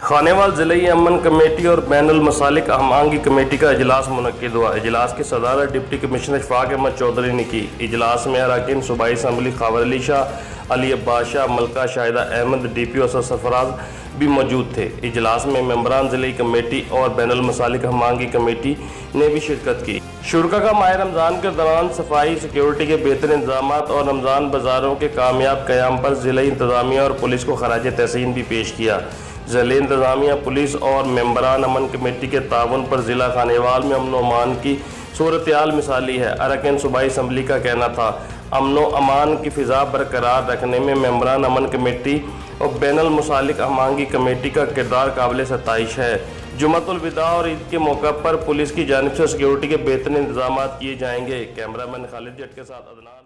خانیوال ضلعی امن کمیٹی اور بین المسالک ہم آہنگی کمیٹی کا اجلاس منعقد ہوا۔ اجلاس کی صدارت ڈپٹی کمشنر اشفاق احمد چودھری نے کی۔ اجلاس میں اراکین صوبائی اسمبلی خاور علی شاہ، علی عباس شاہ، ملکہ شاہدہ احمد، ڈی پی او اسد سرفراز بھی موجود تھے۔ اجلاس میں ممبران ضلعی کمیٹی اور بین المسالک ہم آہنگی کمیٹی نے بھی شرکت کی۔ شرکا کا ماہ رمضان کے دوران صفائی، سیکیورٹی کے بہتر انتظامات اور رمضان بازاروں کے کامیاب قیام پر ضلعی انتظامیہ اور پولیس کو خراج تحسین بھی پیش کیا۔ ضلعی انتظامیہ، پولیس اور ممبران امن کمیٹی کے تعاون پر ضلع خانیوال میں امن و امان کی صورتحال مثالی ہے۔ اراکین صوبائی اسمبلی کا کہنا تھا، امن و امان کی فضا برقرار رکھنے میں ممبران امن کمیٹی اور بین المسالک ہم آہنگی کمیٹی کا کردار قابل ستائش ہے۔ جمعۃ الوداع اور عید کے موقع پر پولیس کی جانب سے سیکیورٹی کے بہترین انتظامات کیے جائیں گے۔ کیمرہ مین خالد جٹ کے ساتھ عدنان۔